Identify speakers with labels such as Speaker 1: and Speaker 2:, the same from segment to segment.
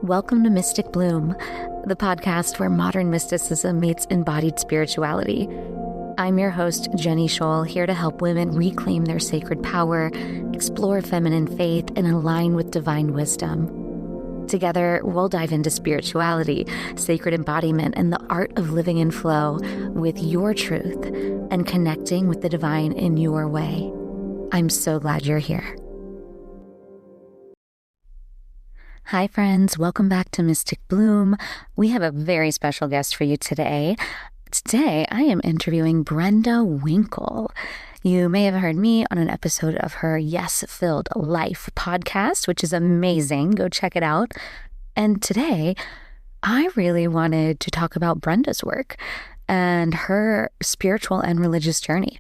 Speaker 1: Welcome to Mystic Bloom, the podcast where modern mysticism meets embodied spirituality. I'm your host, Jenny Scholl, here to help women reclaim their sacred power, explore feminine faith, and align with divine wisdom. Together, we'll dive into spirituality, sacred embodiment, and the art of living in flow with your truth and connecting with the divine in your way. I'm so glad you're here. Hi, friends. Welcome back to Mystic Bloom. We have a very special guest for you today. Today, I am interviewing Brenda Winkle. You may have heard me on an episode of her Yes-Filled Life podcast, which is amazing. Go check it out. And today, I really wanted to talk about Brenda's work and her spiritual and religious journey.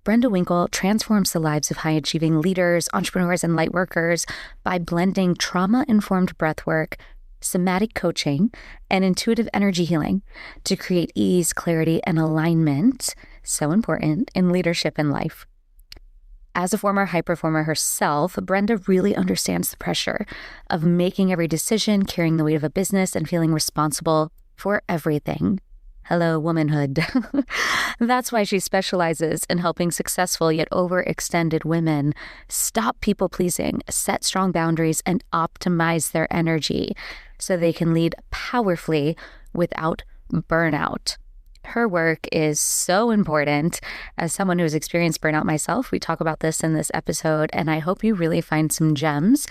Speaker 1: Brenda Winkle transforms the lives of high-achieving leaders, entrepreneurs, and light workers by blending trauma-informed breathwork, somatic coaching, and intuitive energy healing to create ease, clarity, and alignment, so important, in leadership and life. As a former high performer herself, Brenda really understands the pressure of making every decision, carrying the weight of a business, and feeling responsible for everything. Hello, womanhood. That's why she specializes in helping successful yet overextended women stop people-pleasing, set strong boundaries, and optimize their energy so they can lead powerfully without burnout. Her work is so important. As someone who has experienced burnout myself, we talk about this in this episode, and I hope you really find some gems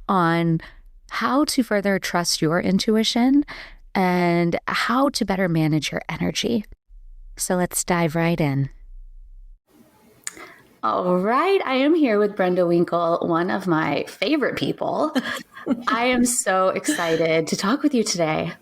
Speaker 1: on how to further trust your intuition and how to better manage your energy. So let's dive right in. All right. I am here with Brenda Winkle, one of my favorite people. I am so excited to talk with you today.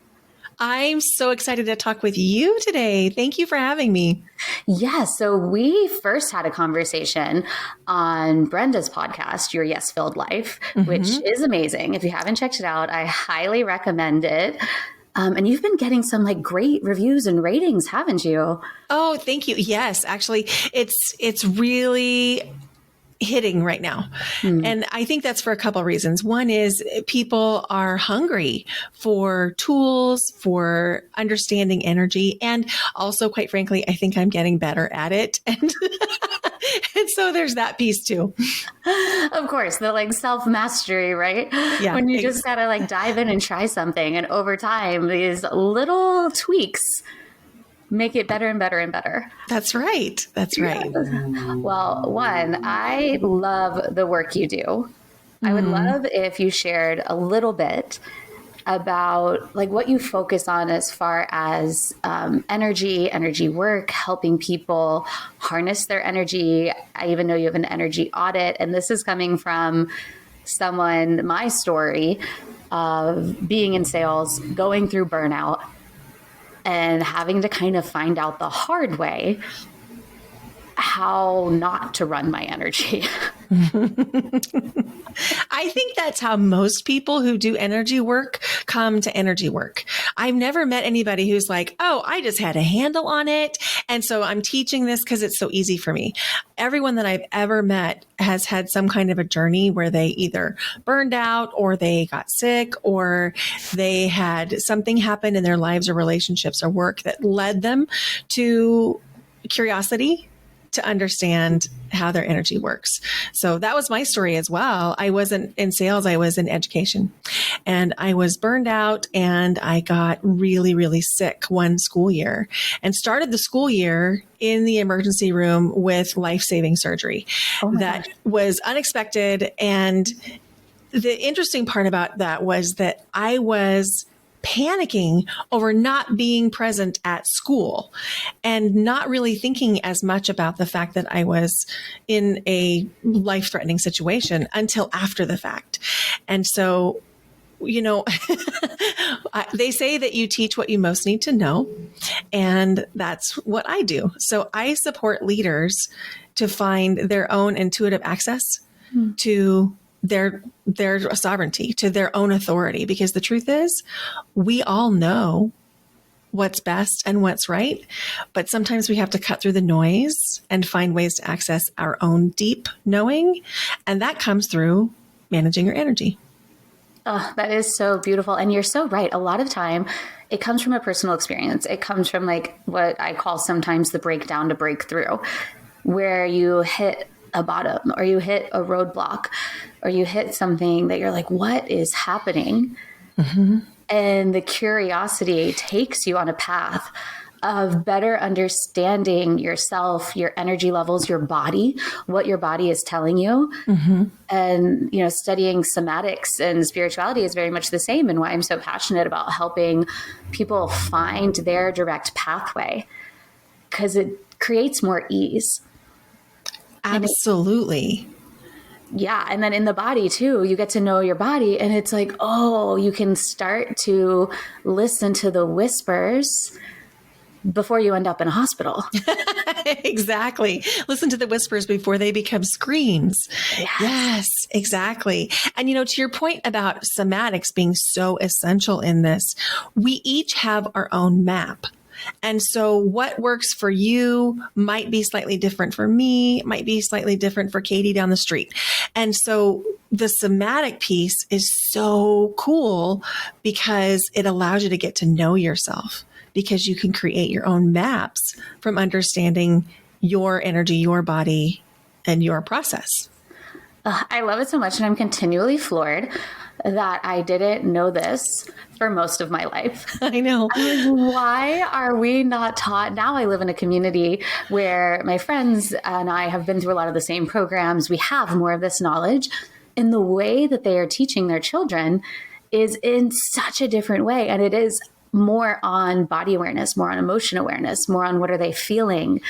Speaker 2: I'm so excited to talk with you today. Thank you for having me.
Speaker 1: Yeah, so we first had a conversation on Brenda's podcast, Your Yes-Filled Life, which is amazing. If you haven't checked it out, I highly recommend it. And you've been getting some great reviews and ratings, haven't you?
Speaker 2: Oh, thank you. Yes, actually, it's really hitting right now. And I think that's for a couple of reasons. One is people are hungry for tools, for understanding energy. And also, quite frankly, I think I'm getting better at it. And so there's that piece too.
Speaker 1: Of course, the self-mastery, right?
Speaker 2: Yeah.
Speaker 1: When you just gotta dive in and try something. And over time, these little tweaks make it better and better and better.
Speaker 2: That's right. That's right.
Speaker 1: Well, one, I love the work you do. I would love if you shared a little bit about what you focus on as far as energy work, helping people harness their energy. I even know you have an energy audit, and this is coming from someone, my story of being in sales, going through burnout, and having to kind of find out the hard way how not to run my energy.
Speaker 2: I think that's how most people who do energy work come to energy work. I've never met anybody who's like, oh, I just had a handle on it, and so I'm teaching this because it's so easy for me. Everyone that I've ever met has had some kind of a journey where they either burned out or they got sick or they had something happen in their lives or relationships or work that led them to curiosity to understand how their energy works. So that was my story as well. I wasn't in sales, I was in education. And I was burned out and I got really, really sick one school year and started the school year in the emergency room with life-saving surgery. That was unexpected. And the interesting part about that was that I was panicking over not being present at school and not really thinking as much about the fact that I was in a life-threatening situation until after the fact. And so, they say that you teach what you most need to know, and that's what I do. So I support leaders to find their own intuitive access to their sovereignty, to their own authority. Because the truth is, we all know what's best and what's right, but sometimes we have to cut through the noise and find ways to access our own deep knowing. And that comes through managing your energy.
Speaker 1: Oh, that is so beautiful. And you're so right. A lot of time it comes from a personal experience. It comes from like what I call sometimes the breakdown to breakthrough, where you hit a bottom or you hit a roadblock or you hit something that you're like, what is happening?
Speaker 2: Mm-hmm.
Speaker 1: And the curiosity takes you on a path of better understanding yourself, your energy levels, your body, what your body is telling you.
Speaker 2: Mm-hmm.
Speaker 1: And, studying somatics and spirituality is very much the same, and why I'm so passionate about helping people find their direct pathway, because it creates more ease.
Speaker 2: Absolutely.
Speaker 1: Yeah. And then in the body too, you get to know your body, and it's like, oh, you can start to listen to the whispers before you end up in a hospital.
Speaker 2: Exactly. Listen to the whispers before they become screams. Yes, exactly. And, to your point about somatics being so essential in this, we each have our own map. And so what works for you might be slightly different for me, might be slightly different for Katie down the street. And so the somatic piece is so cool because it allows you to get to know yourself, because you can create your own maps from understanding your energy, your body, and your process.
Speaker 1: I love it so much. And I'm continually floored that I didn't know this for most of my life.
Speaker 2: I know.
Speaker 1: Why are we not taught? Now I live in a community where my friends and I have been through a lot of the same programs. We have more of this knowledge. And the way that they are teaching their children is in such a different way. And it is more on body awareness, more on emotion awareness, more on what are they feeling?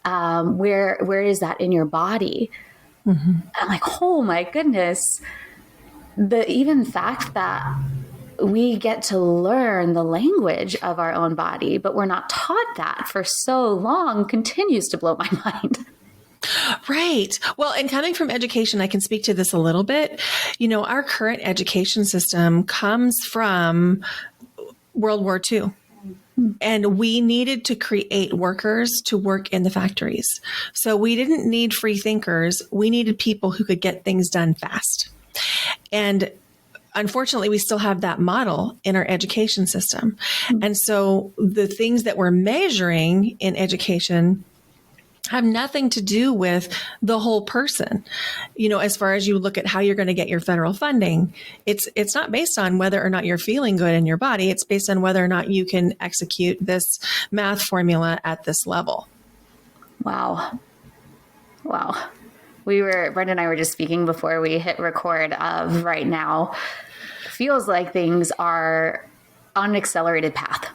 Speaker 1: Where is that in your body? Mm-hmm. I'm like, oh my goodness. The even fact that we get to learn the language of our own body, but we're not taught that for so long, continues to blow my mind.
Speaker 2: Right. Well, and coming from education, I can speak to this a little bit. Our current education system comes from World War II. And we needed to create workers to work in the factories. So we didn't need free thinkers. We needed people who could get things done fast. And unfortunately, we still have that model in our education system. And so the things that we're measuring in education have nothing to do with the whole person. As far as you look at how you're going to get your federal funding, it's not based on whether or not you're feeling good in your body. It's based on whether or not you can execute this math formula at this level.
Speaker 1: Wow. Brenda and I were just speaking before we hit record of right now. Feels like things are on an accelerated path.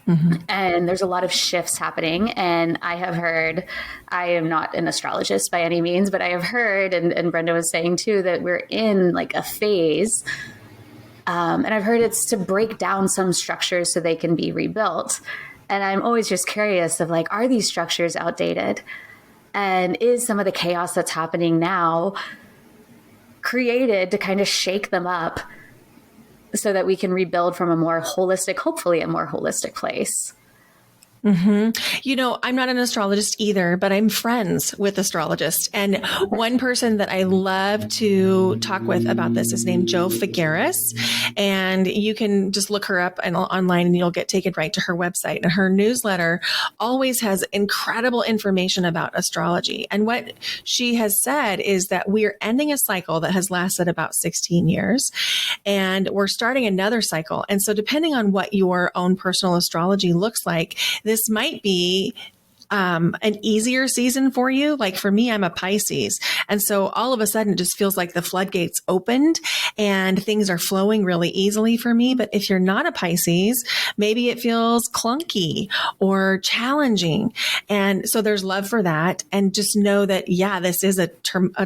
Speaker 1: Mm-hmm. And there's a lot of shifts happening. And I have heard, I am not an astrologist by any means, but I have heard, and Brenda was saying too, that we're in like a phase. And I've heard it's to break down some structures so they can be rebuilt. And I'm always just curious of like, are these structures outdated? And is some of the chaos that's happening now created to kind of shake them up so that we can rebuild from a more holistic, hopefully a more holistic place?
Speaker 2: Mm-hmm. I'm not an astrologist either, but I'm friends with astrologists. And one person that I love to talk with about this is named Jo Figueres. And you can just look her up online and you'll get taken right to her website. And her newsletter always has incredible information about astrology. And what she has said is that we're ending a cycle that has lasted about 16 years. And we're starting another cycle. And so depending on what your own personal astrology looks like, this might be an easier season for you. Like for me, I'm a Pisces. And so all of a sudden it just feels like the floodgates opened and things are flowing really easily for me. But if you're not a Pisces, maybe it feels clunky or challenging. And so there's love for that. And just know that, yeah, this is a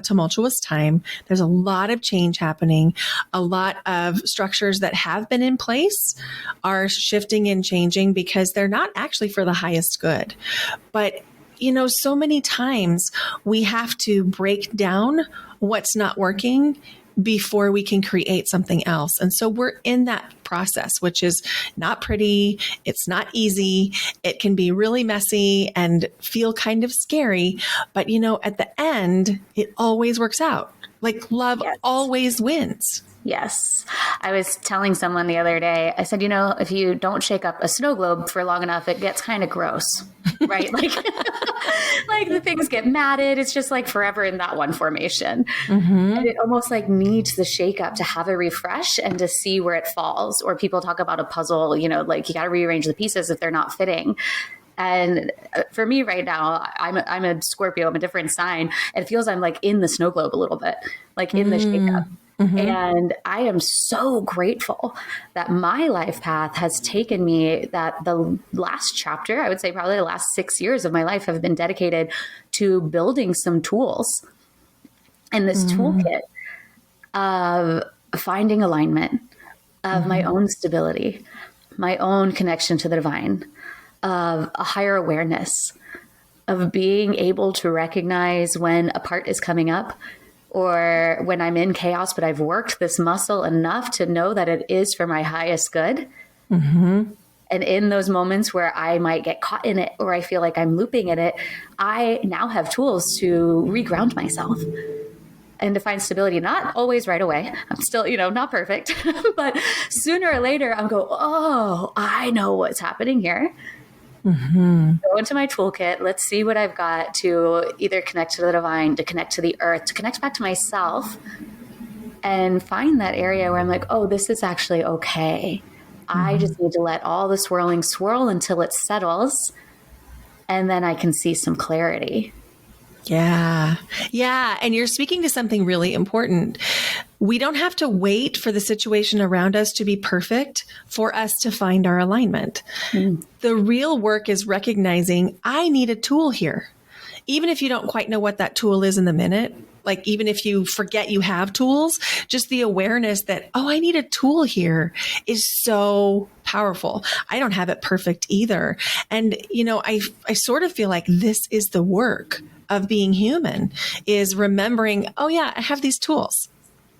Speaker 2: tumultuous time. There's a lot of change happening. A lot of structures that have been in place are shifting and changing because they're not actually for the highest good. But, so many times we have to break down what's not working before we can create something else. And so we're in that process, which is not pretty. It's not easy. It can be really messy and feel kind of scary. But, at the end, it always works out. Like love always wins.
Speaker 1: Yes. I was telling someone the other day, I said, if you don't shake up a snow globe for long enough, it gets kind of gross, right? Like, like the things get matted. It's just like forever in that one formation. And it almost like needs the shake up to have a refresh and to see where it falls. Or people talk about a puzzle, like you got to rearrange the pieces if they're not fitting. And for me right now, I'm a Scorpio, I'm a different sign. It feels I'm like in the snow globe a little bit, like in the shake up. And I am so grateful that my life path has taken me, that the last chapter, I would say probably the last 6 years of my life have been dedicated to building some tools in this toolkit of finding alignment, of my own stability, my own connection to the divine, of a higher awareness, of being able to recognize when a part is coming up, or when I'm in chaos, but I've worked this muscle enough to know that it is for my highest good. And in those moments where I might get caught in it, or I feel like I'm looping in it, I now have tools to reground myself and to find stability. Not always right away. I'm still, not perfect, but sooner or later I'm oh, I know what's happening here. Go into my toolkit. Let's see what I've got to either connect to the divine, to connect to the earth, to connect back to myself, and find that area where I'm like, oh, this is actually okay. I just need to let all the swirling swirl until it settles, and then I can see some clarity.
Speaker 2: Yeah. Yeah. And you're speaking to something really important. We don't have to wait for the situation around us to be perfect for us to find our alignment. The real work is recognizing I need a tool here. Even if you don't quite know what that tool is in the minute, like even if you forget you have tools, just the awareness that, oh, I need a tool here is so powerful. I don't have it perfect either. And, I sort of feel like this is the work of being human, is remembering, oh yeah, I have these tools.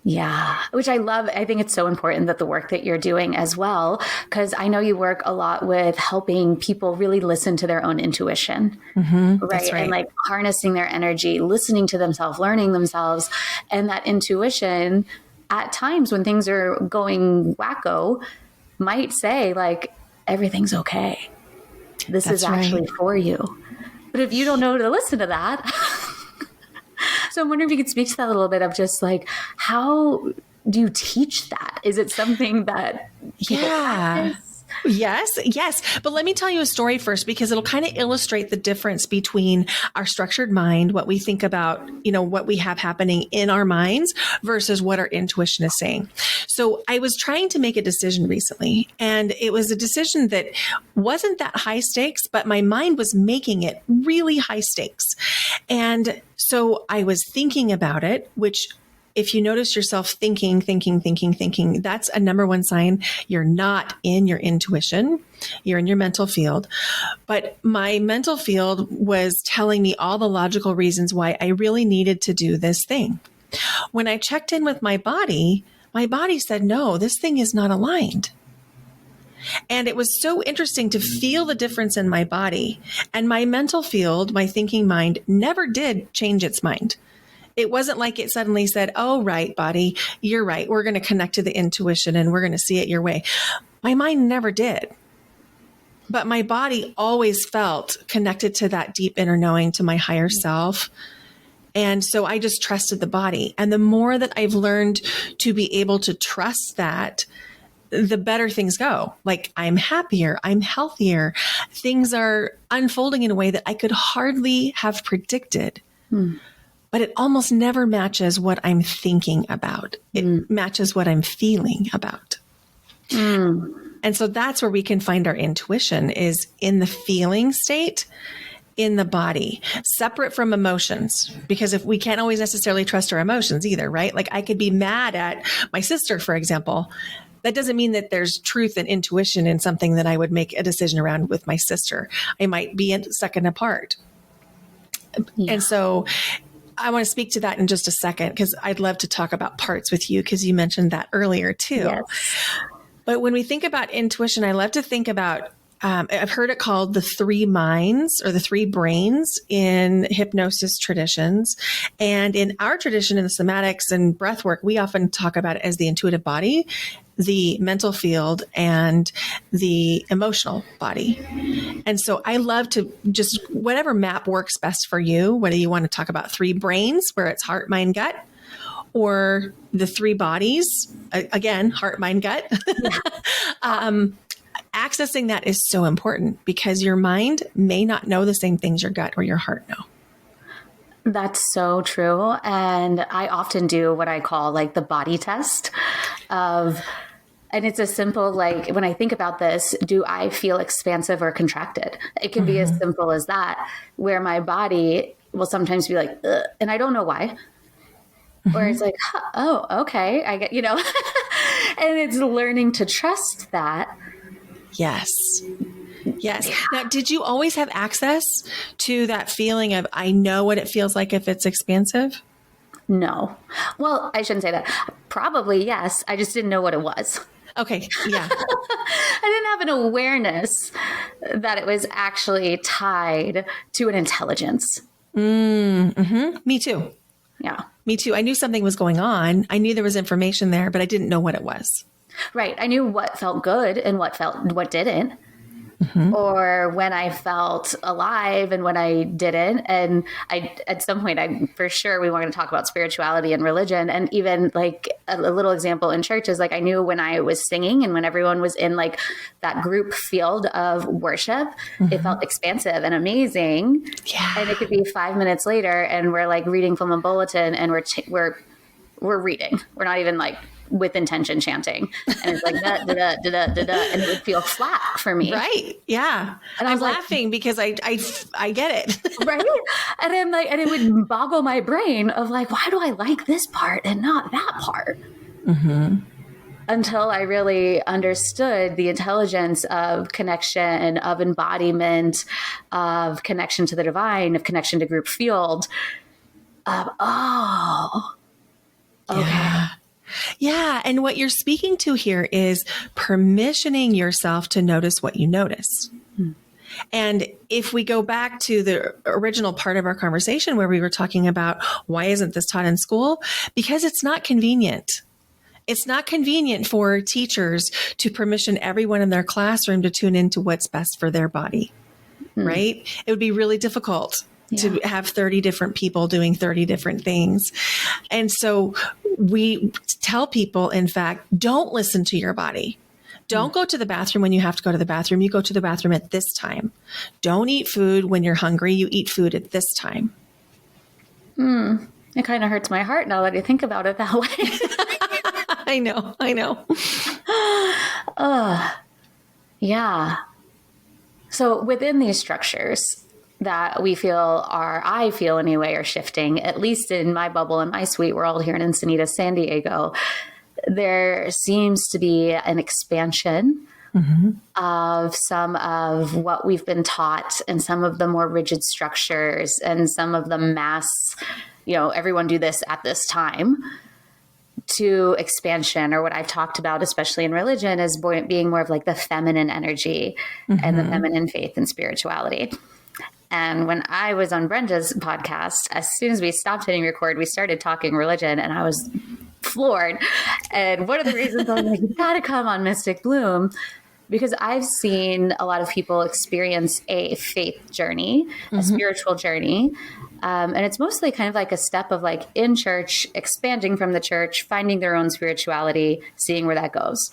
Speaker 1: Yeah, which I love. I think it's so important that the work that you're doing as well, because I know you work a lot with helping people really listen to their own intuition, right?
Speaker 2: That's right.
Speaker 1: And like harnessing their energy, listening to themselves, learning themselves. And that intuition at times when things are going wacko might say like, everything's okay. This is actually for you. But if you don't know to listen to that, so I'm wondering if you could speak to that a little bit of just like, how do you teach that? Is it something that people practice?
Speaker 2: Yes. But let me tell you a story first, because it'll kind of illustrate the difference between our structured mind, what we think about, what we have happening in our minds versus what our intuition is saying. So I was trying to make a decision recently, and it was a decision that wasn't that high stakes, but my mind was making it really high stakes. And so I was thinking about it, which if you notice yourself thinking, that's a number one sign you're not in your intuition. You're in your mental field. But my mental field was telling me all the logical reasons why I really needed to do this thing. When I checked in with my body said, no, this thing is not aligned. And it was so interesting to feel the difference in my body. And my mental field, my thinking mind, never did change its mind. It wasn't like it suddenly said, oh, right, body, you're right. We're going to connect to the intuition and we're going to see it your way. My mind never did. But my body always felt connected to that deep inner knowing, to my higher self. And so I just trusted the body. And the more that I've learned to be able to trust that, the better things go. Like I'm happier, I'm healthier. Things are unfolding in a way that I could hardly have predicted. But it almost never matches what I'm thinking about. It matches what I'm feeling about. And so that's where we can find our intuition, is in the feeling state, in the body, separate from emotions. Because if we can't always necessarily trust our emotions either, right? Like I could be mad at my sister, for example. That doesn't mean that there's truth and intuition in something that I would make a decision around with my sister. I might be a second apart. And so I want to speak to that in just a second, because I'd love to talk about parts with you, because you mentioned that earlier too.
Speaker 1: Yes.
Speaker 2: But when we think about intuition, I love to think about I've heard it called the three minds or the three brains in hypnosis traditions. And in our tradition, in the somatics and breath work, we often talk about it as the intuitive body, the mental field, and the emotional body. And so I love to just whatever map works best for you, whether you want to talk about three brains, where it's heart, mind, gut, or the three bodies, again, heart, mind, gut. Accessing that is so important because your mind may not know the same things your gut or your heart know.
Speaker 1: That's so true. And I often do what I call like the body test of, and it's a simple, like when I think about this, do I feel expansive or contracted? It can be as simple as that, where my body will sometimes be like, ugh, and I don't know why. Or it's like, oh, okay, I get, and it's learning to trust that.
Speaker 2: Yes. Yes. Now, did you always have access to that feeling of, I know what it feels like if it's expansive?
Speaker 1: No. Well, I shouldn't say that. Probably, yes. I just didn't know what it was.
Speaker 2: Okay. Yeah.
Speaker 1: I didn't have an awareness that it was actually tied to an intelligence.
Speaker 2: Me too.
Speaker 1: Yeah.
Speaker 2: Me too. I knew something was going on. I knew there was information there, but I didn't know what it was.
Speaker 1: Right. I knew what felt good and what didn't. Or when I felt alive and when I didn't. And at some point, for sure, we wanted to talk about spirituality and religion. And even like a little example in church is like, I knew when I was singing and when everyone was in like that group field of worship, it felt expansive and amazing.
Speaker 2: Yeah.
Speaker 1: And it could be 5 minutes later and we're like reading from a bulletin and we're reading. We're not even like with intention chanting, and it's like da, da, da, da, da, da, da, and it would feel flat for me.
Speaker 2: Right. Yeah.
Speaker 1: And
Speaker 2: I'm laughing because I get it.
Speaker 1: Right. And I'm like, and it would boggle my brain of like, why do I like this part and not that part? Until I really understood the intelligence of connection, of embodiment, of connection to the divine, of connection to group field. Okay.
Speaker 2: Yeah. And what you're speaking to here is permissioning yourself to notice what you notice. And if we go back to the original part of our conversation where we were talking about why isn't this taught in school? Because it's not convenient. It's not convenient for teachers to permission everyone in their classroom to tune into what's best for their body, right? It would be really difficult to have 30 different people doing 30 different things. And so we tell people, in fact, don't listen to your body. Don't go to the bathroom when you have to go to the bathroom. You go to the bathroom at this time. Don't eat food when you're hungry. You eat food at this time.
Speaker 1: It kind of hurts my heart now that I think about it that way.
Speaker 2: I know.
Speaker 1: Yeah. So within these structures that I feel anyway, are shifting, at least in my bubble and my sweet world here in Encinitas, San Diego, there seems to be an expansion of some of what we've been taught and some of the more rigid structures and some of the mass, everyone do this at this time, to expansion, or what I've talked about, especially in religion, is being more of like the feminine energy and the feminine faith and spirituality. And when I was on Brenda's podcast, as soon as we stopped hitting record, we started talking religion, and I was floored. And one of the reasons I'm like, you gotta come on Mystic Bloom, because I've seen a lot of people experience a faith journey, a spiritual journey. And it's mostly kind of like a step of like in church, expanding from the church, finding their own spirituality, seeing where that goes.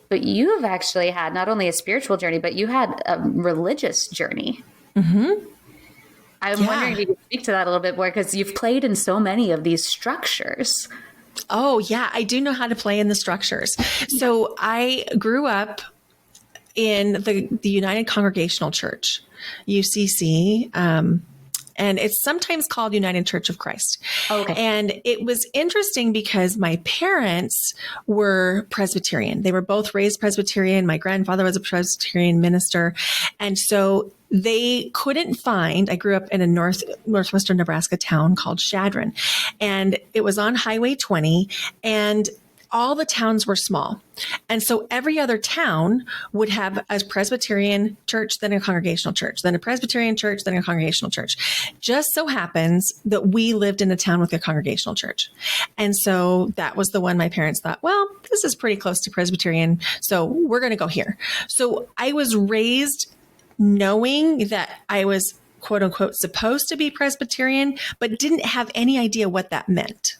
Speaker 1: But you have actually had not only a spiritual journey, but you had a religious journey. I'm wondering if you could speak to that a little bit more, because you've played in so many of these structures.
Speaker 2: Oh, yeah. I do know how to play in the structures. So I grew up in the United Congregational Church, UCC, and it's sometimes called United Church of Christ.
Speaker 1: Okay.
Speaker 2: And it was interesting because my parents were Presbyterian. They were both raised Presbyterian. My grandfather was a Presbyterian minister. And so they couldn't find, I grew up in a northwestern Nebraska town called Shadron, and it was on Highway 20. And all the towns were small. And so every other town would have a Presbyterian church, then a congregational church, then a Presbyterian church, then a congregational church. Just so happens that we lived in a town with a congregational church. And so that was the one my parents thought, well, this is pretty close to Presbyterian, so we're going to go here. So I was raised knowing that I was, quote unquote, supposed to be Presbyterian, but didn't have any idea what that meant.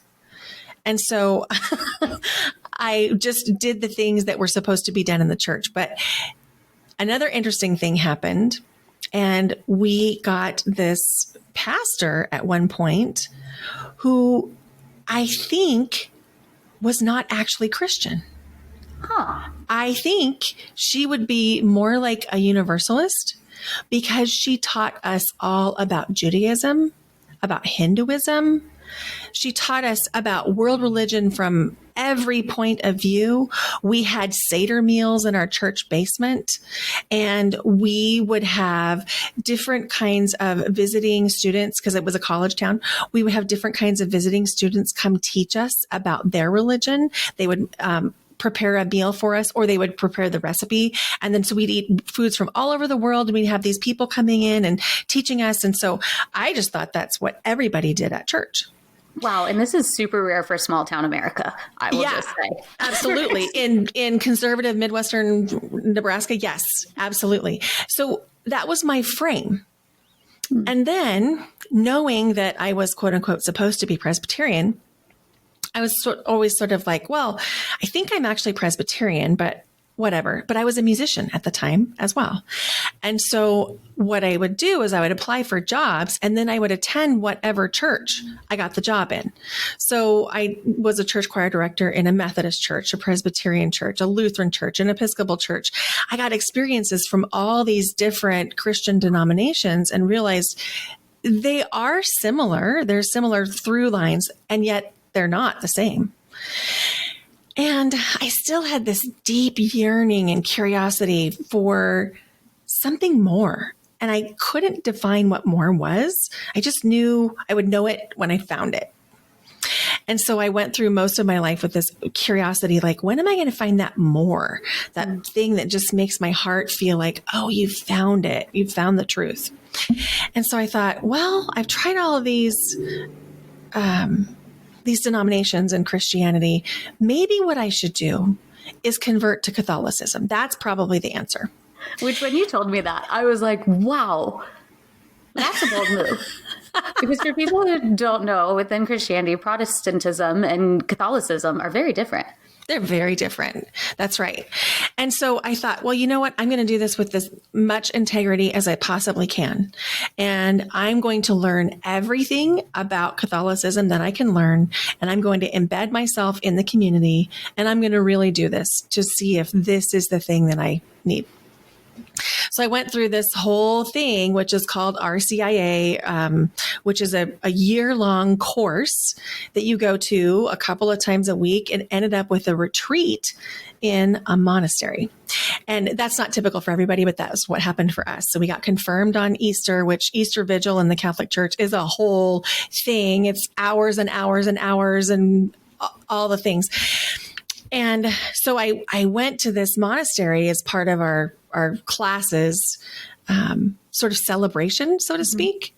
Speaker 2: And so I just did the things that were supposed to be done in the church. But another interesting thing happened, and we got this pastor at one point who I think was not actually Christian. I think she would be more like a universalist because she taught us all about Judaism, about Hinduism. She taught us about world religion from every point of view. We had Seder meals in our church basement, and we would have different kinds of visiting students because it was a college town. We would have different kinds of visiting students come teach us about their religion. They would prepare a meal for us, or they would prepare the recipe. And then so we'd eat foods from all over the world, and we'd have these people coming in and teaching us. And so I just thought that's what everybody did at church.
Speaker 1: Wow. And this is super rare for small town America, I will just say.
Speaker 2: Absolutely. In conservative Midwestern Nebraska, yes, absolutely. So that was my frame. And then knowing that I was, quote unquote, supposed to be Presbyterian, I was always sort of like, well, I think I'm actually Presbyterian, but whatever. But I was a musician at the time as well. And so what I would do is I would apply for jobs, and then I would attend whatever church I got the job in. So I was a church choir director in a Methodist church, a Presbyterian church, a Lutheran church, an Episcopal church. I got experiences from all these different Christian denominations and realized they are similar. There's similar through lines, and yet they're not the same. And I still had this deep yearning and curiosity for something more. And I couldn't define what more was. I just knew I would know it when I found it. And so I went through most of my life with this curiosity, like, when am I going to find that more? That thing that just makes my heart feel like, oh, you found it. You found the truth. And so I thought, well, I've tried all of these denominations in Christianity. Maybe what I should do is convert to Catholicism. That's probably the answer.
Speaker 1: Which, when you told me that, I was like, wow, that's a bold move. Because for people who don't know, within Christianity, Protestantism and Catholicism are very different.
Speaker 2: They're very different. That's right. And so I thought, well, you know what? I'm going to do this with as much integrity as I possibly can. And I'm going to learn everything about Catholicism that I can learn. And I'm going to embed myself in the community. And I'm going to really do this to see if this is the thing that I need. So I went through this whole thing, which is called RCIA, which is a year-long course that you go to a couple of times a week, and ended up with a retreat in a monastery. And that's not typical for everybody, but that's what happened for us. So we got confirmed on Easter, which Easter Vigil in the Catholic Church is a whole thing. It's hours and hours and hours and all the things. And so I went to this monastery as part of our classes, sort of celebration, so to speak.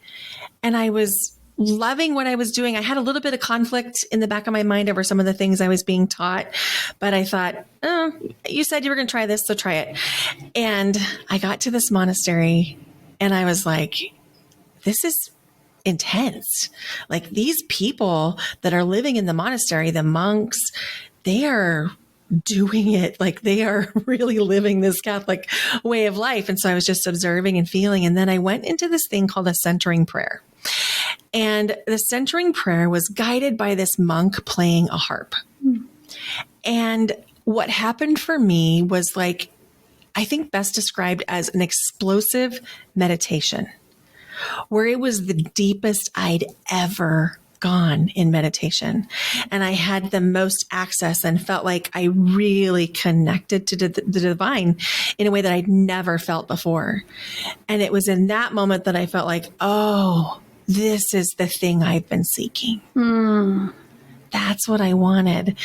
Speaker 2: And I was loving what I was doing. I had a little bit of conflict in the back of my mind over some of the things I was being taught, but I thought, oh, you said you were going to try this, so try it. And I got to this monastery and I was like, this is intense. Like, these people that are living in the monastery, the monks, they are doing it, like they are really living this Catholic way of life. And so I was just observing and feeling. And then I went into this thing called a centering prayer. And the centering prayer was guided by this monk playing a harp. And what happened for me was, like, I think best described as an explosive meditation, where it was the deepest I'd ever gone in meditation. And I had the most access and felt like I really connected to the divine in a way that I'd never felt before. And it was in that moment that I felt like, oh, this is the thing I've been seeking. That's what I wanted.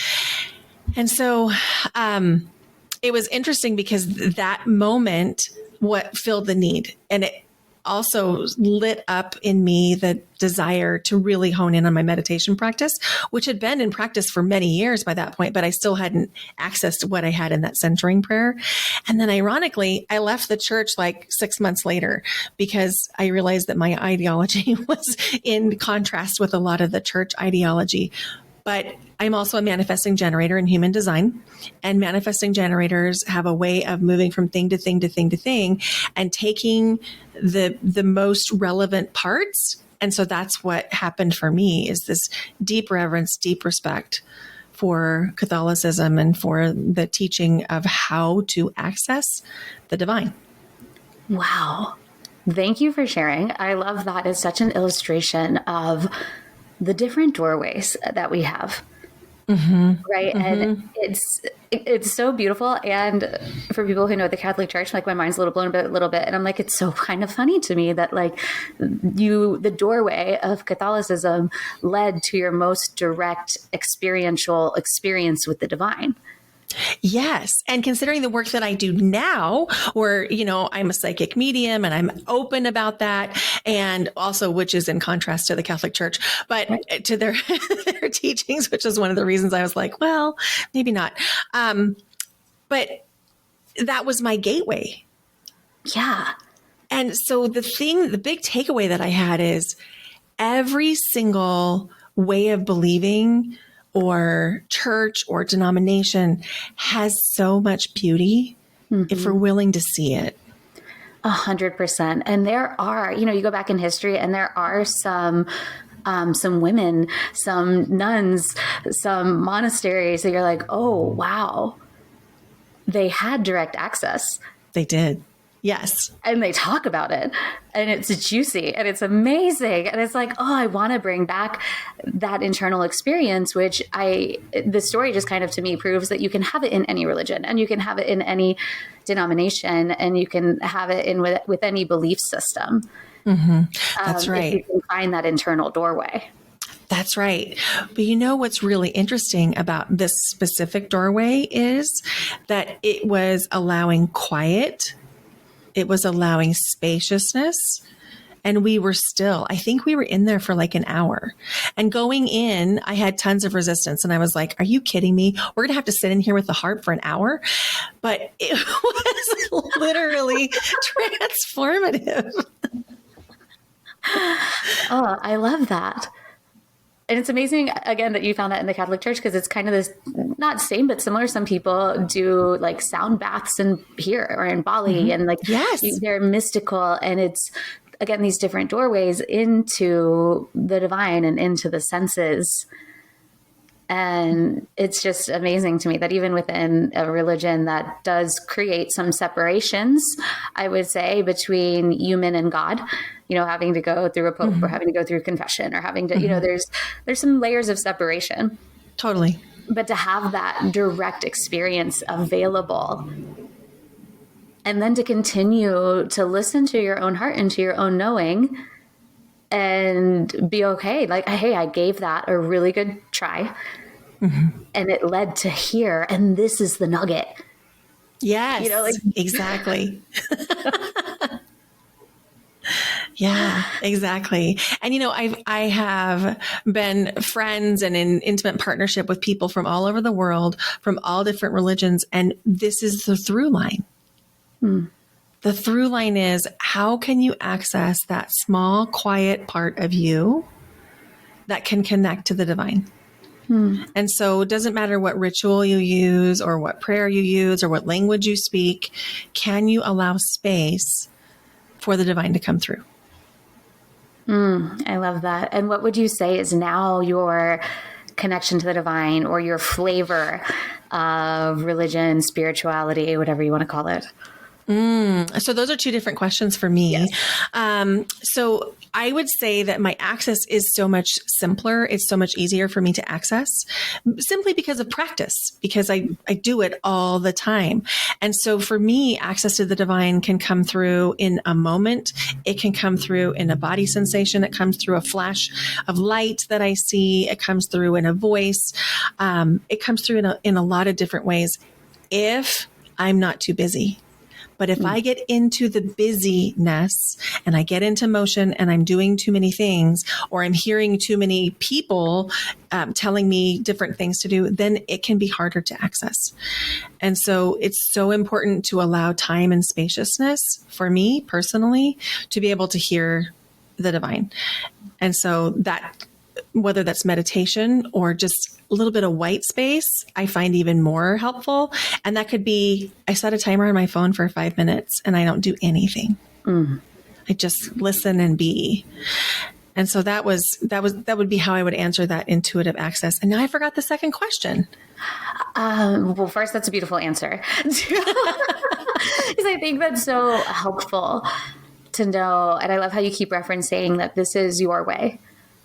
Speaker 2: And so it was interesting because that moment, what filled the need. And it also lit up in me the desire to really hone in on my meditation practice, which had been in practice for many years by that point, but I still hadn't accessed what I had in that centering prayer. And then ironically, I left the church like 6 months later because I realized that my ideology was in contrast with a lot of the church ideology. But I'm also a manifesting generator in human design, and manifesting generators have a way of moving from thing to thing to thing to thing and taking the most relevant parts. And so that's what happened for me, is this deep reverence, deep respect for Catholicism and for the teaching of how to access the divine.
Speaker 1: Wow. Thank you for sharing. I love that. It's such an illustration of the different doorways that we have. Right. And it's so beautiful. And for people who know the Catholic Church, like my mind's a little blown a little bit. And I'm like, it's so kind of funny to me that like the doorway of Catholicism led to your most direct experiential experience with the divine.
Speaker 2: Yes. And considering the work that I do now, where, I'm a psychic medium and I'm open about that. And also, which is in contrast to the Catholic Church, but to their teachings, which is one of the reasons I was like, well, maybe not. But that was my gateway.
Speaker 1: Yeah.
Speaker 2: And so the big takeaway that I had is every single way of believing or church or denomination has so much beauty if we're willing to see it.
Speaker 1: 100%. And there are, you go back in history and there are some women, some nuns, some monasteries that you're like, oh, wow, they had direct access.
Speaker 2: They did. Yes.
Speaker 1: And they talk about it and it's juicy and it's amazing. And it's like, oh, I want to bring back that internal experience, which the story just kind of to me proves that you can have it in any religion and you can have it in any denomination and you can have it in with any belief system.
Speaker 2: That's right.
Speaker 1: If you can find that internal doorway.
Speaker 2: That's right. But what's really interesting about this specific doorway is that it was allowing quiet. It was allowing spaciousness. And I think we were in there for like an hour. And going in, I had tons of resistance. And I was like, are you kidding me? We're going to have to sit in here with the harp for an hour. But it was literally transformative.
Speaker 1: Oh, I love that. And it's amazing, again, that you found that in the Catholic Church, because it's kind of this, not same, but similar. Some people do like sound baths here or in Bali and like,
Speaker 2: yes,
Speaker 1: they're mystical. And it's, again, these different doorways into the divine and into the senses. And it's just amazing to me that even within a religion that does create some separations, I would say, between human and God, having to go through a pope or having to go through confession or having to, there's some layers of separation.
Speaker 2: Totally.
Speaker 1: But to have that direct experience available and then to continue to listen to your own heart and to your own knowing and be okay. Like, hey, I gave that a really good try and it led to here. And this is the nugget.
Speaker 2: Yes, exactly. Yeah, exactly. And, I have been friends and in intimate partnership with people from all over the world, from all different religions. And this is the through line. The through line is, how can you access that small, quiet part of you that can connect to the divine? And so it doesn't matter what ritual you use or what prayer you use or what language you speak. Can you allow space for the divine to come through?
Speaker 1: I love that. And what would you say is now your connection to the divine or your flavor of religion, spirituality, whatever you want to call it?
Speaker 2: So those are two different questions for me.
Speaker 1: Yes.
Speaker 2: So I would say that my access is so much simpler. It's so much easier for me to access simply because of practice, because I do it all the time. And so for me, access to the divine can come through in a moment. It can come through in a body sensation. It comes through a flash of light that I see. It comes through in a voice. It comes through in a lot of different ways if I'm not too busy. But if I get into the busyness and I get into motion and I'm doing too many things, or I'm hearing too many people telling me different things to do, then it can be harder to access. And so it's so important to allow time and spaciousness for me personally to be able to hear the divine. And so that, whether that's meditation or just a little bit of white space, I find even more helpful. And that could be, I set a timer on my phone for 5 minutes and I don't do anything. I just listen and be. And so that would be how I would answer that intuitive access. And now I forgot the second question.
Speaker 1: Well, first, that's a beautiful answer. Because I think that's so helpful to know. And I love how you keep referencing that this is your way.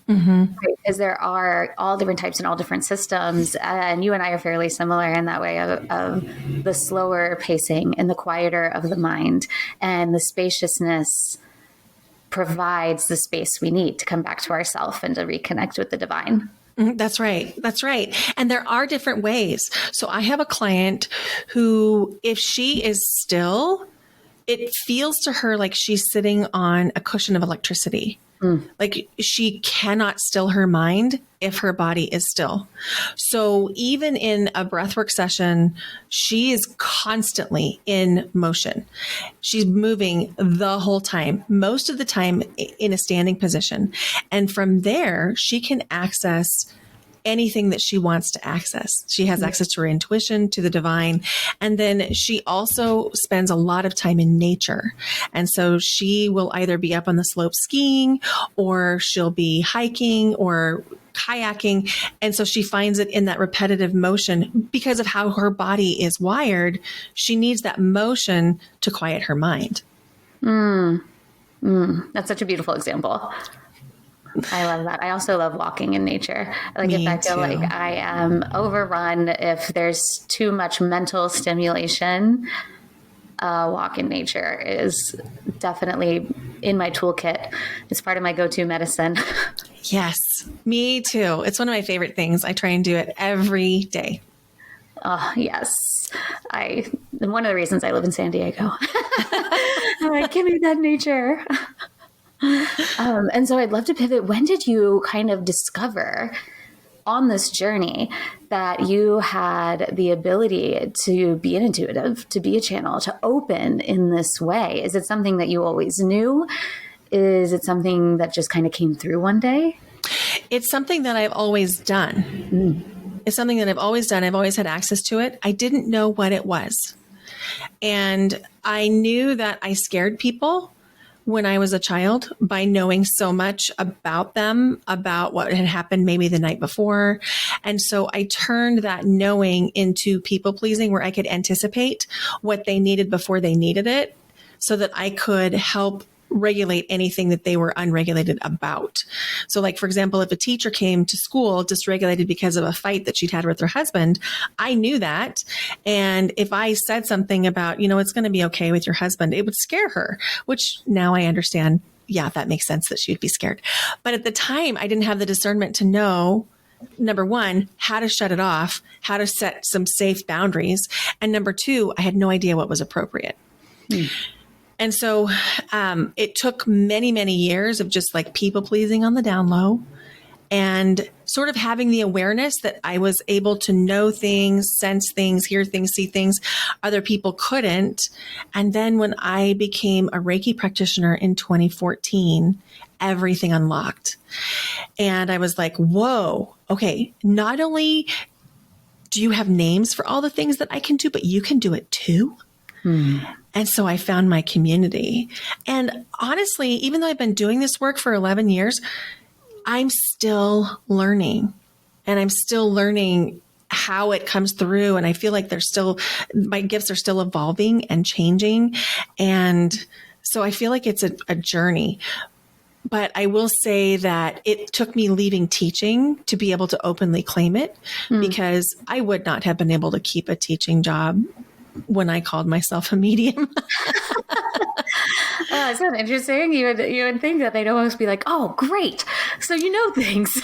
Speaker 1: Right? Because there are all different types and all different systems. And you and I are fairly similar in that way of the slower pacing and the quieter of the mind, and the spaciousness provides the space we need to come back to ourself and to reconnect with the divine.
Speaker 2: That's right. That's right. And there are different ways. So I have a client who, if she is still, it feels to her like she's sitting on a cushion of electricity. Like she cannot still her mind if her body is still. So even in a breathwork session, she is constantly in motion. She's moving the whole time, most of the time in a standing position. And from there, she can access anything that she wants to access. She has access to her intuition, to the divine. And then she also spends a lot of time in nature. And so she will either be up on the slope skiing, or she'll be hiking or kayaking. And so she finds it in that repetitive motion because of how her body is wired. She needs that motion to quiet her mind.
Speaker 1: That's such a beautiful example. I love that. I also love walking in nature. Like if I feel like I am overrun, if there's too much mental stimulation, walk in nature is definitely in my toolkit. It's part of my go-to medicine.
Speaker 2: Yes, me too. It's one of my favorite things. I try and do it every day.
Speaker 1: Oh, yes. One of the reasons I live in San Diego. I'm like, give me that nature. And so I'd love to pivot. When did you kind of discover on this journey that you had the ability to be an intuitive, to be a channel, to open in this way? Is it something that you always knew? Is it something that just kind of came through one day?
Speaker 2: It's something that I've always done. It's something that I've always done. I've always had access to it. I didn't know what it was. And I knew that I scared people when I was a child by knowing so much about them, about what had happened maybe the night before. And so I turned that knowing into people pleasing, where I could anticipate what they needed before they needed it, so that I could help regulate anything that they were unregulated about. So like, for example, if a teacher came to school dysregulated because of a fight that she'd had with her husband, I knew that. And if I said something about, it's going to be okay with your husband, it would scare her, which now I understand. Yeah, that makes sense that she'd be scared. But at the time, I didn't have the discernment to know, number one, how to shut it off, how to set some safe boundaries. And number two, I had no idea what was appropriate. And so it took many, many years of just like people pleasing on the down low, and sort of having the awareness that I was able to know things, sense things, hear things, see things other people couldn't. And then when I became a Reiki practitioner in 2014, everything unlocked. And I was like, whoa, okay, not only do you have names for all the things that I can do, but you can do it too. And so I found my community. And honestly, even though I've been doing this work for 11 years, I'm still learning. And I'm still learning how it comes through. And I feel like my gifts are still evolving and changing. And so I feel like it's a journey. But I will say that it took me leaving teaching to be able to openly claim it, because I would not have been able to keep a teaching job when I called myself a medium.
Speaker 1: Oh, it's kind of interesting. You would think that they'd almost be like, "Oh, great! So you know things."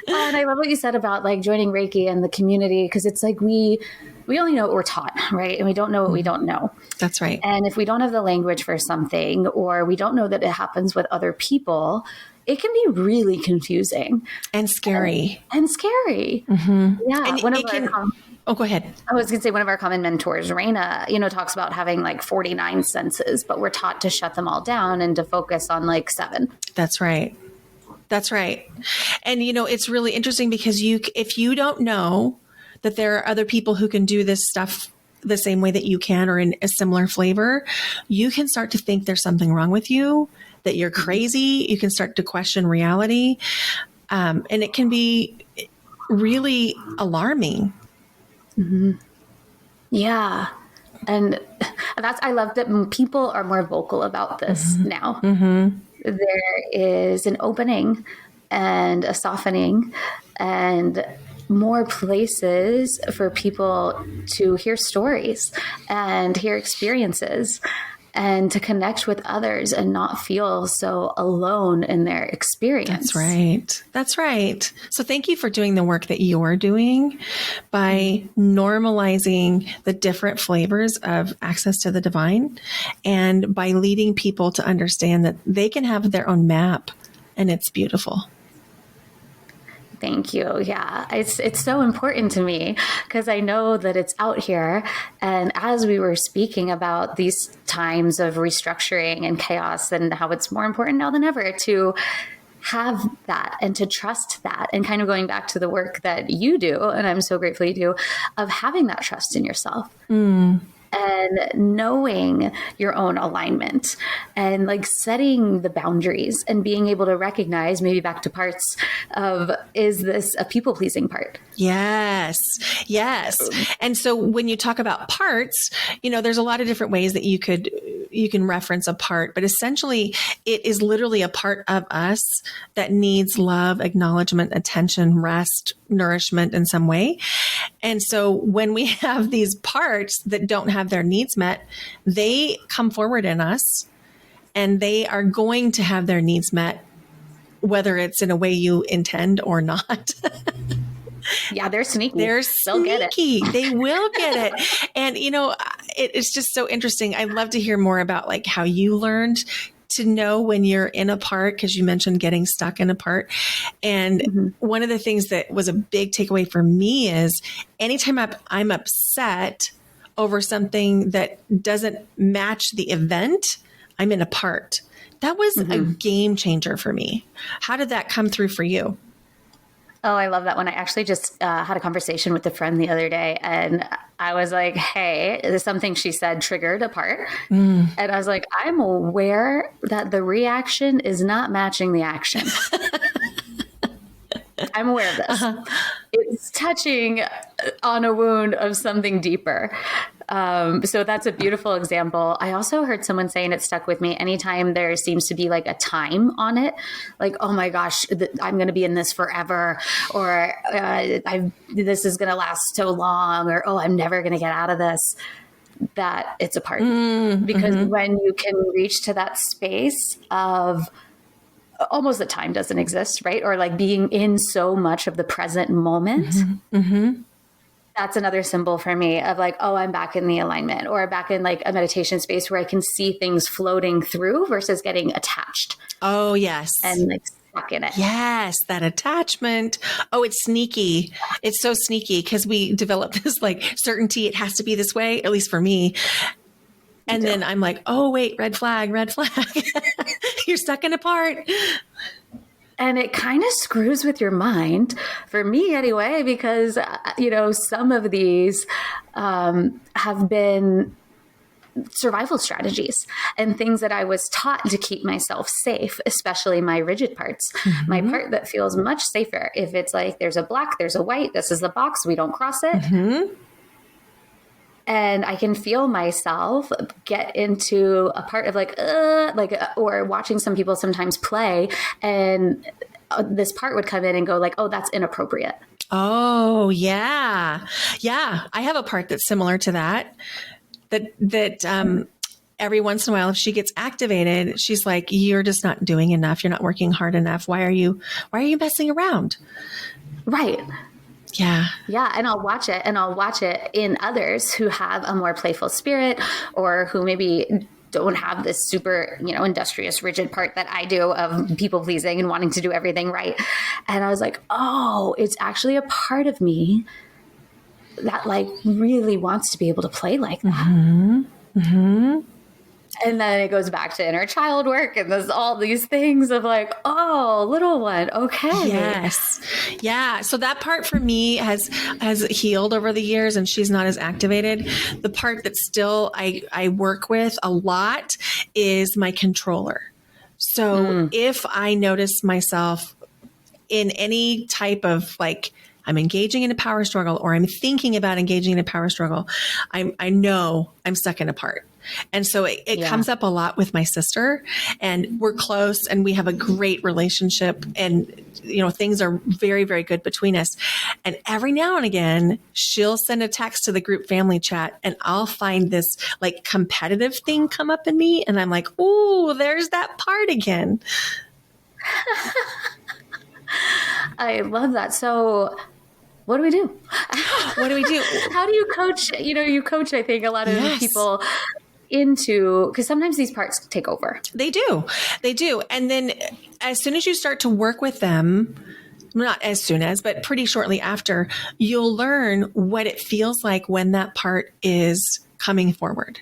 Speaker 1: And I love what you said about like joining Reiki and the community, because it's like we only know what we're taught, right? And we don't know what we don't know.
Speaker 2: That's right.
Speaker 1: And if we don't have the language for something, or we don't know that it happens with other people, it can be really confusing
Speaker 2: And scary.
Speaker 1: and scary. Yeah.
Speaker 2: Oh, go ahead.
Speaker 1: I was going to say one of our common mentors, Raina, talks about having like 49 senses, but we're taught to shut them all down and to focus on like 7.
Speaker 2: That's right. That's right. And, it's really interesting because if you don't know that there are other people who can do this stuff the same way that you can, or in a similar flavor, you can start to think there's something wrong with you, that you're crazy. You can start to question reality. And it can be really alarming.
Speaker 1: Mm-hmm. Yeah. And I love that people are more vocal about this now. Mm-hmm. There is an opening and a softening and more places for people to hear stories and hear experiences and to connect with others and not feel so alone in their experience.
Speaker 2: That's right. That's right. So thank you for doing the work that you're doing by normalizing the different flavors of access to the divine, and by leading people to understand that they can have their own map, and it's beautiful.
Speaker 1: Thank you. Yeah, it's so important to me because I know that it's out here. And as we were speaking about these times of restructuring and chaos, and how it's more important now than ever to have that and to trust that, and kind of going back to the work that you do, and I'm so grateful you do, of having that trust in yourself. And knowing your own alignment and like setting the boundaries and being able to recognize, maybe back to parts of, is this a people pleasing part?
Speaker 2: Yes. Yes. And so when you talk about parts, there's a lot of different ways that you can reference a part, but essentially it is literally a part of us that needs love, acknowledgement, attention, rest, nourishment in some way. And so when we have these parts that don't have their needs met, they come forward in us, and they are going to have their needs met, whether it's in a way you intend or not.
Speaker 1: Yeah, they're sneaky.
Speaker 2: They'll
Speaker 1: sneaky.
Speaker 2: Get it. They will get it. And, it's just so interesting. I'd love to hear more about like how you learned to know when you're in a part, because you mentioned getting stuck in a part. And one of the things that was a big takeaway for me is anytime I'm upset over something that doesn't match the event, I'm in a part. That was a game changer for me. How did that come through for you?
Speaker 1: Oh, I love that one. I actually just had a conversation with a friend the other day, and I was like, hey, there's something she said triggered a part. And I was like, I'm aware that the reaction is not matching the action. I'm aware of this. It's touching on a wound of something deeper. So that's a beautiful example. I also heard someone saying, it stuck with me, anytime there seems to be like a time on it, like, oh my gosh, I'm going to be in this forever, or this is going to last so long, or, oh, I'm never going to get out of this, that it's a part. Because when you can reach to that space of almost the time doesn't exist, right? Or like being in so much of the present moment. That's another symbol for me of like, oh, I'm back in the alignment, or back in like a meditation space where I can see things floating through versus getting attached.
Speaker 2: Oh, yes.
Speaker 1: And like stuck in it.
Speaker 2: Yes, that attachment. Oh, it's sneaky. It's so sneaky because we develop this like certainty. It has to be this way, at least for me. And then I'm like, oh, wait, red flag, red flag. You're stuck in a part.
Speaker 1: And it kind of screws with your mind, for me anyway, because, some of these have been survival strategies and things that I was taught to keep myself safe, especially my rigid parts. My part that feels much safer. If it's like there's a black, there's a white, this is the box, we don't cross it. And I can feel myself get into a part of or watching some people sometimes play, and this part would come in and go like, oh, that's inappropriate.
Speaker 2: Oh, yeah. Yeah. I have a part that's similar to that every once in a while, if she gets activated, she's like, you're just not doing enough. You're not working hard enough. Why are you messing around?
Speaker 1: Right.
Speaker 2: Yeah.
Speaker 1: Yeah. And I'll watch it in others who have a more playful spirit, or who maybe don't have this super, industrious, rigid part that I do of people pleasing and wanting to do everything right. And I was like, oh, it's actually a part of me that like really wants to be able to play like that. And then it goes back to inner child work, and there's all these things of like, oh, little one. Okay.
Speaker 2: Yes. Yeah. So that part for me has healed over the years, and she's not as activated. The part that still I work with a lot is my controller. So if I notice myself in any type of like, I'm engaging in a power struggle, or I'm thinking about engaging in a power struggle, I know I'm stuck in a part. And so it comes up a lot with my sister, and we're close and we have a great relationship, and, things are very, very good between us. And every now and again, she'll send a text to the group family chat, and I'll find this like competitive thing come up in me. And I'm like, oh, there's that part again.
Speaker 1: I love that. So what do we do?
Speaker 2: What do we do?
Speaker 1: How do you coach? You coach, I think, a lot of people into, because sometimes these parts take over.
Speaker 2: They do. And then as soon as you start to work with them, not as soon as, but pretty shortly after, you'll learn what it feels like when that part is coming forward.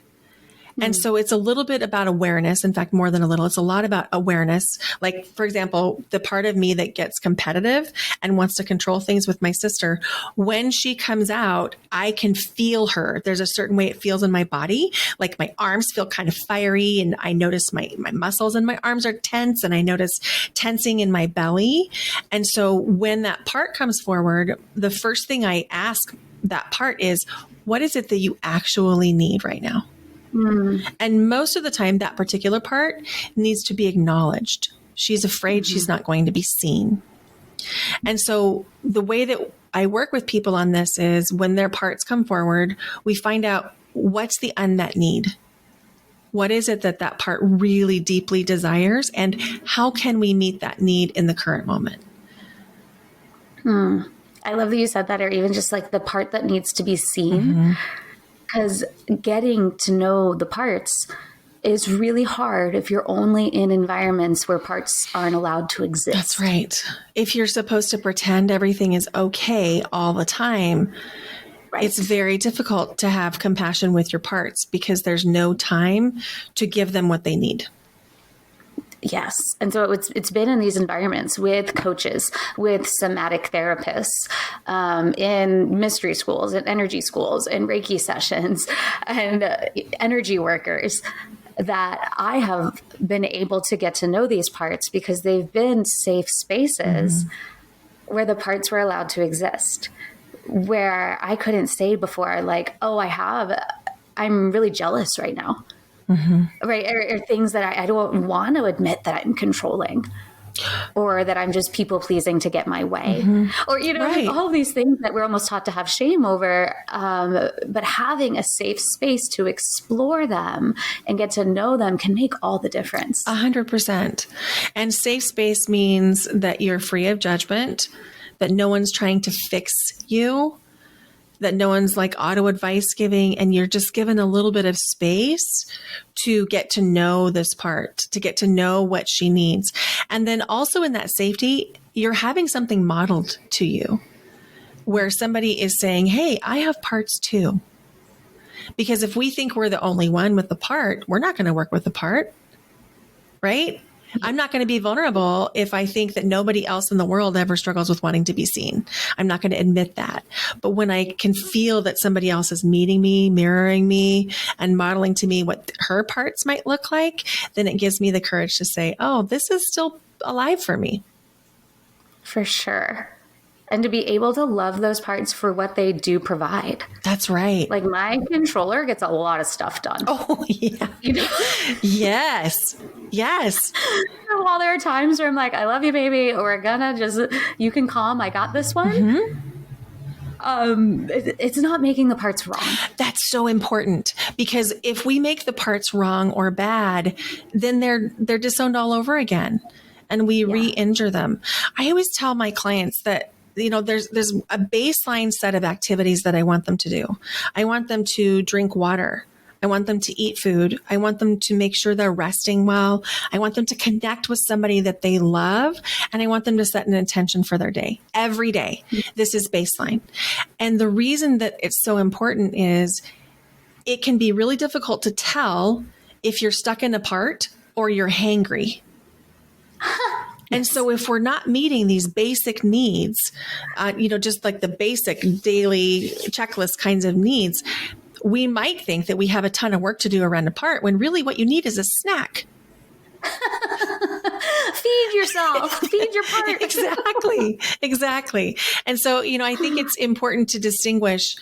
Speaker 2: And so it's a little bit about awareness. In fact, more than a little, it's a lot about awareness. Like, for example, the part of me that gets competitive and wants to control things with my sister, when she comes out, I can feel her. There's a certain way it feels in my body. Like my arms feel kind of fiery, and I notice my muscles in my arms are tense, and I notice tensing in my belly. And so when that part comes forward, the first thing I ask that part is, what is it that you actually need right now? And most of the time, that particular part needs to be acknowledged. She's afraid she's not going to be seen. And so the way that I work with people on this is, when their parts come forward, we find out what's the unmet need. What is it that part really deeply desires, and how can we meet that need in the current moment?
Speaker 1: I love that you said that, or even just like the part that needs to be seen. Because getting to know the parts is really hard if you're only in environments where parts aren't allowed to exist.
Speaker 2: That's right. If you're supposed to pretend everything is okay all the time, it's very difficult to have compassion with your parts, because there's no time to give them what they need.
Speaker 1: Yes. And so it's been in these environments with coaches, with somatic therapists, in mystery schools and energy schools and Reiki sessions and energy workers, that I have been able to get to know these parts, because they've been safe spaces where the parts were allowed to exist, where I couldn't say before, like, oh, I'm really jealous right now. Right. Or things that I don't want to admit that I'm controlling, or that I'm just people pleasing to get my way, or, like all these things that we're almost taught to have shame over. But having a safe space to explore them and get to know them can make all the difference.
Speaker 2: 100%. And safe space means that you're free of judgment, that no one's trying to fix you, that no one's like auto advice giving, and you're just given a little bit of space to get to know this part, to get to know what she needs. And then also in that safety, you're having something modeled to you, where somebody is saying, hey, I have parts too. Because if we think we're the only one with the part, we're not going to work with the part, right? I'm not going to be vulnerable if I think that nobody else in the world ever struggles with wanting to be seen. I'm not going to admit that. But when I can feel that somebody else is meeting me, mirroring me, and modeling to me what her parts might look like, then it gives me the courage to say, oh, this is still alive for me.
Speaker 1: For sure. And to be able to love those parts for what they do provide.
Speaker 2: That's right.
Speaker 1: Like my controller gets a lot of stuff done.
Speaker 2: Oh, yeah. You know? Yes. Yes.
Speaker 1: And while there are times where I'm like, I love you, baby. We're gonna just, you can calm. I got this one. Mm-hmm. It's not making the parts wrong.
Speaker 2: That's so important, because if we make the parts wrong or bad, then they're disowned all over again, and we re-injure them. I always tell my clients that, you know, there's a baseline set of activities that I want them to do. I want them to drink water. I want them to eat food. I want them to make sure they're resting well. I want them to connect with somebody that they love. And I want them to set an intention for their day every day. This is baseline. And the reason that it's so important is it can be really difficult to tell if you're stuck in a part or you're hangry. And so if we're not meeting these basic needs, you know, just like the basic daily checklist kinds of needs, we might think that we have a ton of work to do around a part, when really what you need is a snack.
Speaker 1: Feed yourself, feed your part.
Speaker 2: Exactly. And so, you know, I think it's important to distinguish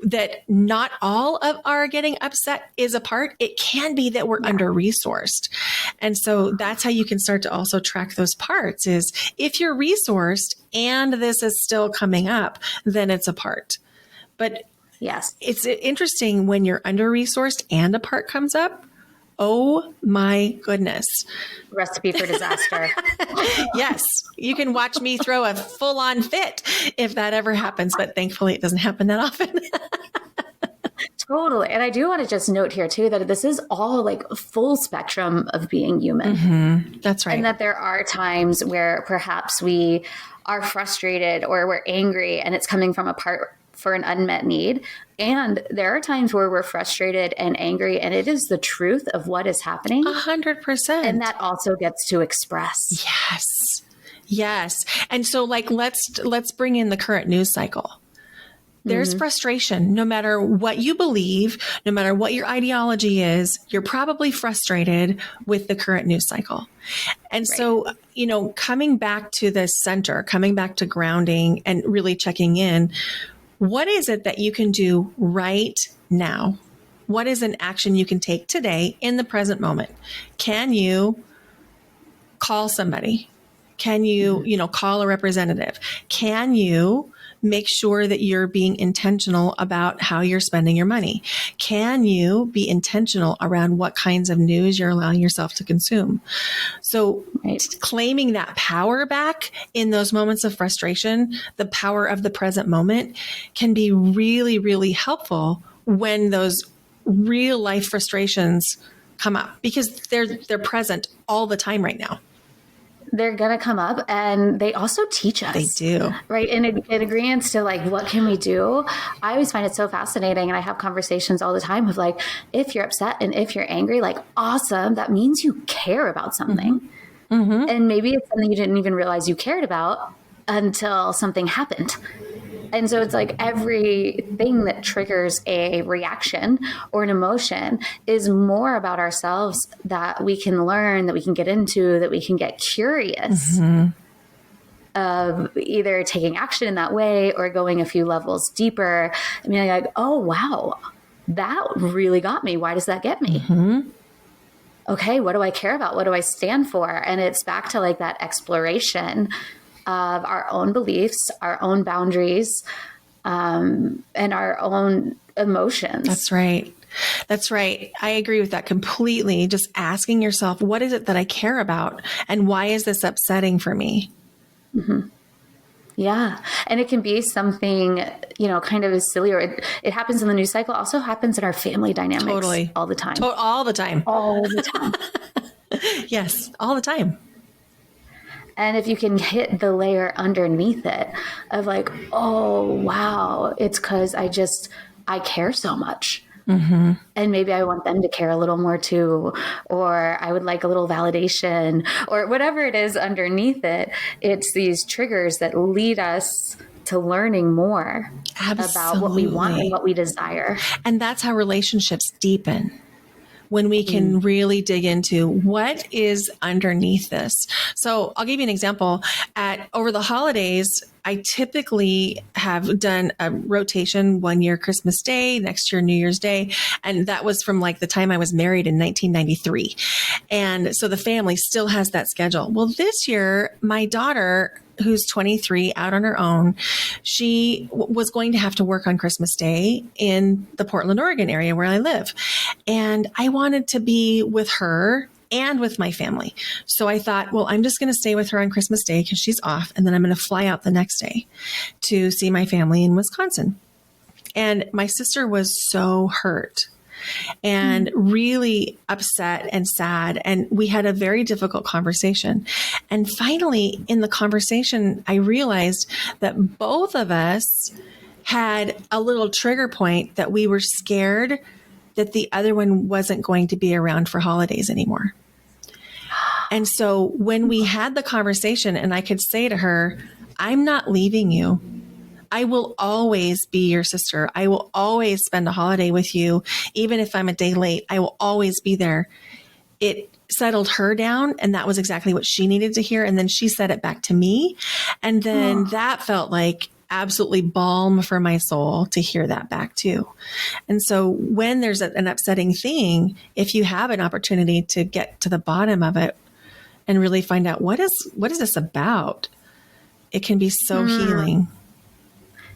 Speaker 2: that not all of our getting upset is a part. It can be that we're under-resourced. And so that's how you can start to also track those parts, is if you're resourced and this is still coming up, then it's a part. But
Speaker 1: yes,
Speaker 2: it's interesting when you're under-resourced and a part comes up. Oh my goodness.
Speaker 1: Recipe for disaster.
Speaker 2: Yes. You can watch me throw a full-on fit if that ever happens, but thankfully it doesn't happen that often.
Speaker 1: Totally. And I do want to just note here too, that this is all like a full spectrum of being human.
Speaker 2: Mm-hmm. That's right.
Speaker 1: And that there are times where perhaps we are frustrated or we're angry and it's coming from a part for an unmet need. And there are times where we're frustrated and angry, and it is the truth of what is happening.
Speaker 2: 100%.
Speaker 1: And that also gets to express.
Speaker 2: Yes. And so like, let's bring in the current news cycle. There's frustration. No matter what you believe, no matter what your ideology is, you're probably frustrated with the current news cycle. And so, you know, coming back to the center, coming back to grounding and really checking in, what is it that you can do right now? What is an action you can take today in the present moment? Can you call somebody? Can you, you know, call a representative? Can you make sure that you're being intentional about how you're spending your money? Can you be intentional around what kinds of news you're allowing yourself to consume? So claiming that power back in those moments of frustration, the power of the present moment, can be really, really helpful when those real life frustrations come up, because they're present all the time right now.
Speaker 1: They're going to come up, and they also teach us.
Speaker 2: They do.
Speaker 1: Right. In agreement to like, what can we do? I always find it so fascinating. And I have conversations all the time of like, if you're upset and if you're angry, like, awesome. That means you care about something. Mm-hmm. And maybe it's something you didn't even realize you cared about until something happened. And so it's like everything that triggers a reaction or an emotion is more about ourselves that we can learn, that we can get into, that we can get curious of either taking action in that way or going a few levels deeper. I mean, like, oh, wow, that really got me. Why does that get me? Okay, what do I care about? What do I stand for? And it's back to like that exploration of our own beliefs, our own boundaries, and our own emotions.
Speaker 2: That's right. I agree with that completely. Just asking yourself, what is it that I care about? And why is this upsetting for me?
Speaker 1: Mm-hmm. Yeah. And it can be something, you know, kind of silly, or it happens in the news cycle, also happens in our family dynamics.
Speaker 2: Totally.
Speaker 1: All the time.
Speaker 2: All the time.
Speaker 1: All the time.
Speaker 2: Yes. All the time.
Speaker 1: And if you can hit the layer underneath it of like, oh, wow, it's because I care so much. And maybe I want them to care a little more too, or I would like a little validation, or whatever it is underneath it. It's these triggers that lead us to learning more about what we want and what we desire.
Speaker 2: And that's how relationships deepen. When we can really dig into what is underneath this. So I'll give you an example. Over the holidays, I typically have done a rotation, 1 year Christmas Day, next year New Year's Day. And that was from like the time I was married in 1993. And so the family still has that schedule. Well, this year, my daughter, who's 23, out on her own, she was going to have to work on Christmas Day in the Portland, Oregon area where I live. And I wanted to be with her and with my family. So I thought, well, I'm just going to stay with her on Christmas Day because she's off. And then I'm going to fly out the next day to see my family in Wisconsin. And my sister was so hurt and really upset and sad. And we had a very difficult conversation. And finally, in the conversation, I realized that both of us had a little trigger point that we were scared that the other one wasn't going to be around for holidays anymore. And so when we had the conversation and I could say to her, I'm not leaving you. I will always be your sister. I will always spend a holiday with you. Even if I'm a day late, I will always be there. It settled her down, and that was exactly what she needed to hear. And then she said it back to me. And then that felt like absolutely balm for my soul to hear that back too. And so when there's an upsetting thing, if you have an opportunity to get to the bottom of it and really find out what is this about, it can be so healing.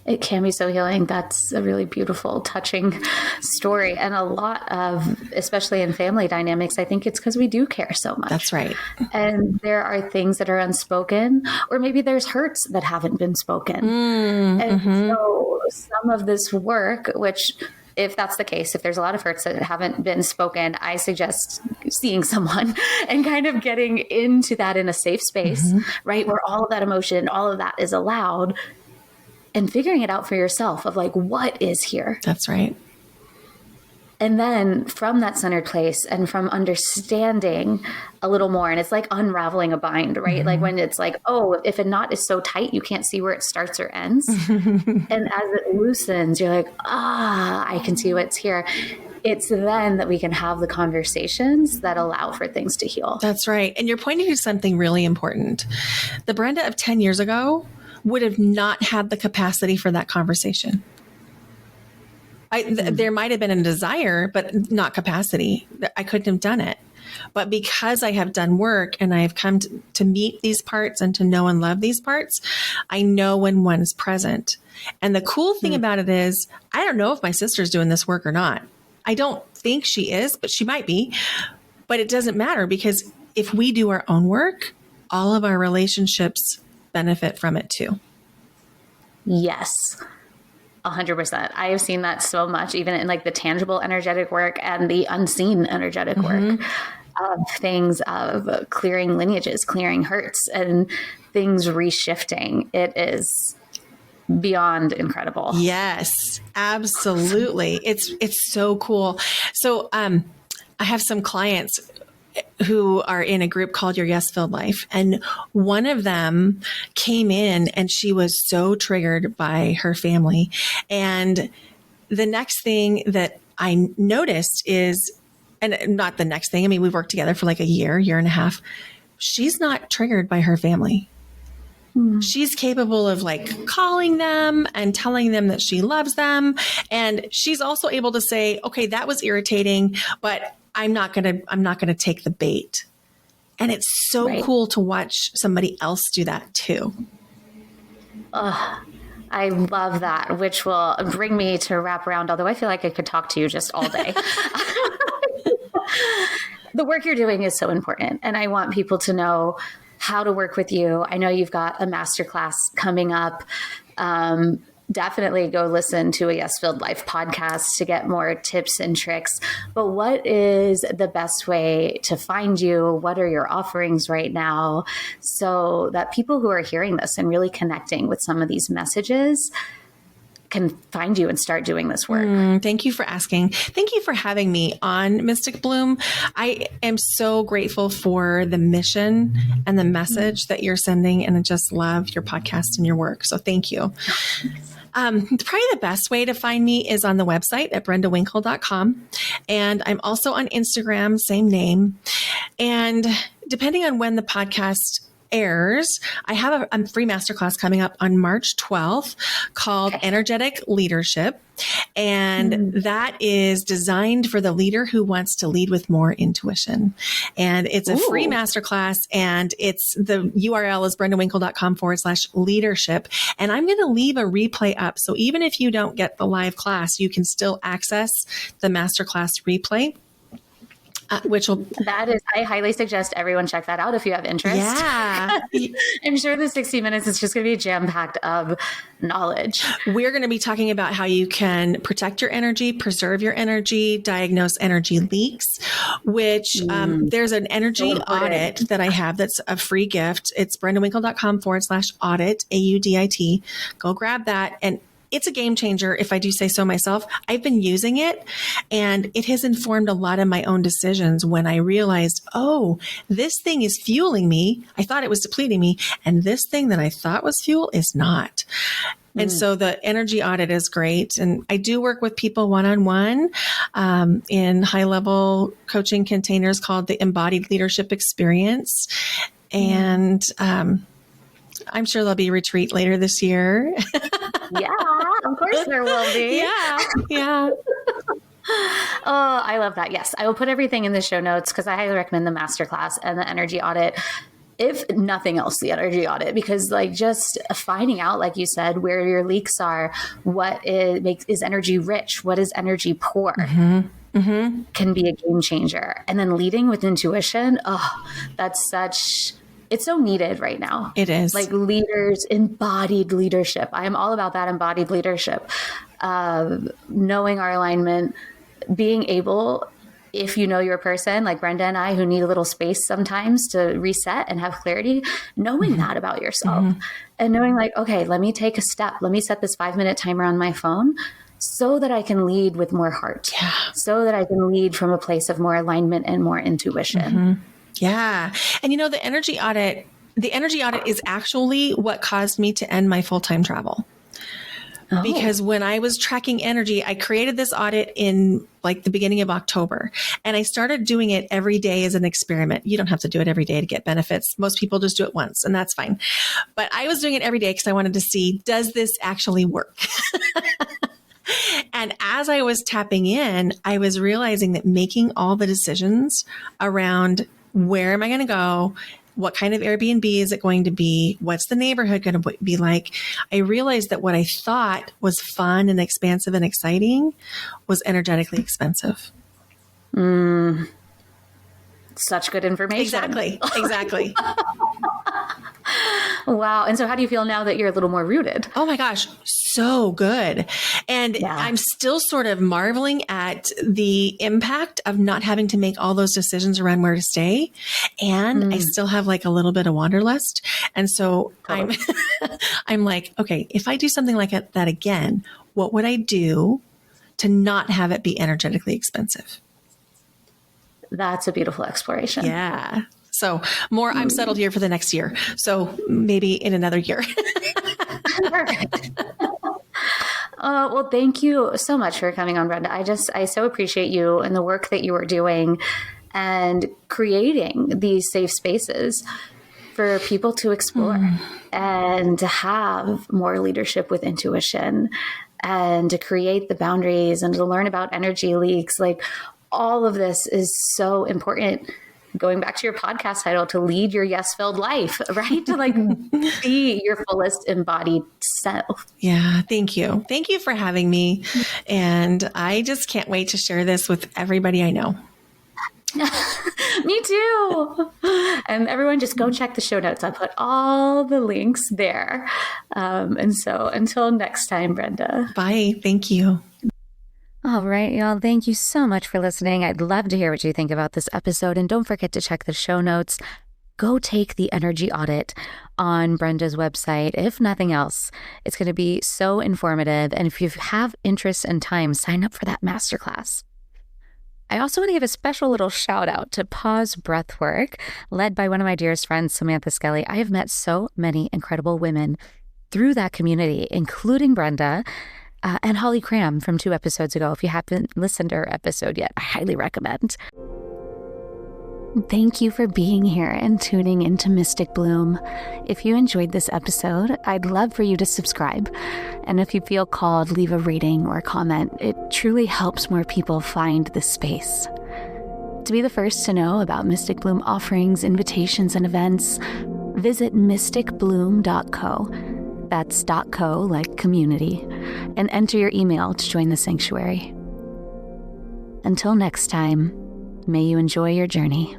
Speaker 1: It can be so healing. That's a really beautiful, touching story. And a lot of, especially in family dynamics, I think it's because we do care so much.
Speaker 2: That's right.
Speaker 1: And there are things that are unspoken, or maybe there's hurts that haven't been spoken. And so some of this work, which, if that's the case, if there's a lot of hurts that haven't been spoken, I suggest seeing someone and kind of getting into that in a safe space, right? Where all of that emotion, all of that is allowed, and figuring it out for yourself of like, what is here?
Speaker 2: That's right.
Speaker 1: And then from that centered place and from understanding a little more, and it's like unraveling a bind, right? Like when it's like, oh, if a knot is so tight, you can't see where it starts or ends. And as it loosens, you're like, I can see what's here. It's then that we can have the conversations that allow for things to heal.
Speaker 2: That's right. And you're pointing to something really important. The Brenda of 10 years ago would have not had the capacity for that conversation. There might have been a desire, but not capacity. I couldn't have done it. But because I have done work and I have come to meet these parts and to know and love these parts, I know when one's present. And the cool thing about it is, I don't know if my sister's doing this work or not. I don't think she is, but she might be. But it doesn't matter, because if we do our own work, all of our relationships benefit from it too.
Speaker 1: Yes. 100%. I have seen that so much, even in like the tangible energetic work and the unseen energetic work of things, of clearing lineages, clearing hurts, and things reshifting. It is beyond incredible.
Speaker 2: Yes, absolutely. It's so cool. So I have some clients who are in a group called Your Yes Filled Life. And one of them came in and she was so triggered by her family. And the next thing that I noticed is, and not the next thing, I mean, we've worked together for like a year and a half. She's not triggered by her family. She's capable of like calling them and telling them that she loves them. And she's also able to say, okay, that was irritating, but I'm not going to take the bait. And it's so cool to watch somebody else do that too.
Speaker 1: I love that, which will bring me to wrap around, although I feel like I could talk to you just all day. The work you're doing is so important. And I want people to know how to work with you. I know you've got a masterclass coming up. Definitely go listen to a Yes Filled Life podcast to get more tips and tricks. But what is the best way to find you? What are your offerings right now, so that people who are hearing this and really connecting with some of these messages can find you and start doing this work?
Speaker 2: Thank you for asking. Thank you for having me on Mystic Bloom. I am so grateful for the mission and the message that you're sending, and I just love your podcast and your work. So thank you. Probably the best way to find me is on the website at brendawinkle.com. And I'm also on Instagram, same name. And depending on when the podcast airs, I have a free masterclass coming up on March 12th called Energetic Leadership. And that is designed for the leader who wants to lead with more intuition. And it's a free masterclass, and the URL is brendawinkle.com/leadership. And I'm going to leave a replay up. So even if you don't get the live class, you can still access the masterclass replay.
Speaker 1: I highly suggest everyone check that out if you have interest.
Speaker 2: Yeah.
Speaker 1: I'm sure the 60 minutes is just going to be jam-packed of knowledge.
Speaker 2: We're going to be talking about how you can protect your energy, preserve your energy, diagnose energy leaks, which there's an energy audit that I have that's a free gift. It's brendawinkle.com/audit, AUDIT. Go grab that. And it's a game changer, if I do say so myself. I've been using it, and it has informed a lot of my own decisions when I realized, oh, this thing is fueling me. I thought it was depleting me, and this thing that I thought was fuel is not. And so the energy audit is great. And I do work with people one-on-one in high-level coaching containers called the Embodied Leadership Experience. And I'm sure there'll be a retreat later this year.
Speaker 1: Yeah, of course there will be.
Speaker 2: Yeah.
Speaker 1: Oh, I love that. Yes, I will put everything in the show notes because I highly recommend the masterclass and the energy audit. If nothing else, the energy audit, because just finding out, like you said, where your leaks are, what is energy rich, what is energy poor, can be a game changer. And then leading with intuition. Oh, it's so needed right now.
Speaker 2: It is.
Speaker 1: Like leaders, embodied leadership. I am all about that embodied leadership. Knowing our alignment, being able, if you know your person, like Brenda and I, who need a little space sometimes to reset and have clarity, knowing that about yourself and knowing okay, let me take a step. Let me set this 5-minute timer on my phone so that I can lead with more heart, so that I can lead from a place of more alignment and more intuition.
Speaker 2: Yeah. And the energy audit is actually what caused me to end my full-time travel. Because when I was tracking energy, I created this audit in the beginning of October, and I started doing it every day as an experiment. You don't have to do it every day to get benefits. Most people just do it once, and that's fine. But I was doing it every day because I wanted to see, does this actually work? And as I was tapping in, I was realizing that making all the decisions around where am I going to go? What kind of Airbnb is it going to be? What's the neighborhood going to be like? I realized that what I thought was fun and expansive and exciting was energetically expensive.
Speaker 1: Such good information.
Speaker 2: Exactly.
Speaker 1: Wow. And so how do you feel now that you're a little more rooted?
Speaker 2: Oh my gosh, so good. And I'm still sort of marveling at the impact of not having to make all those decisions around where to stay. And I still have a little bit of wanderlust. And so I'm like, okay, if I do something like that again, what would I do to not have it be energetically expensive?
Speaker 1: That's a beautiful exploration.
Speaker 2: Yeah. So I'm settled here for the next year. So maybe in another year.
Speaker 1: Perfect. Well, thank you so much for coming on, Brenda. I so appreciate you and the work that you are doing and creating these safe spaces for people to explore and to have more leadership with intuition and to create the boundaries and to learn about energy leaks. All of this is so important. Going back to your podcast title, to lead your yes-filled life, right? To be your fullest embodied self.
Speaker 2: Yeah. Thank you. Thank you for having me. And I just can't wait to share this with everybody I know.
Speaker 1: Me too. And everyone just go check the show notes. I put all the links there. And so until next time, Brenda.
Speaker 2: Bye. Thank you.
Speaker 1: All right, y'all. Thank you so much for listening. I'd love to hear what you think about this episode. And don't forget to check the show notes. go take the energy audit on Brenda's website. If nothing else, it's going to be so informative. And if you have interest and time, sign up for that masterclass. I also want to give a special little shout out to Pause Breathwork, led by one of my dearest friends, Samantha Skelly. I have met so many incredible women through that community, including Brenda and Holly Cram from 2 episodes ago. If you haven't listened to her episode yet, I highly recommend. Thank you for being here and tuning into Mystic Bloom. If you enjoyed this episode, I'd love for you to subscribe. And if you feel called, leave a rating or comment. It truly helps more people find this space. To be the first to know about Mystic Bloom offerings, invitations, and events, visit mysticbloom.co. That's .co like community, and enter your email to join the sanctuary. Until next time, may you enjoy your journey.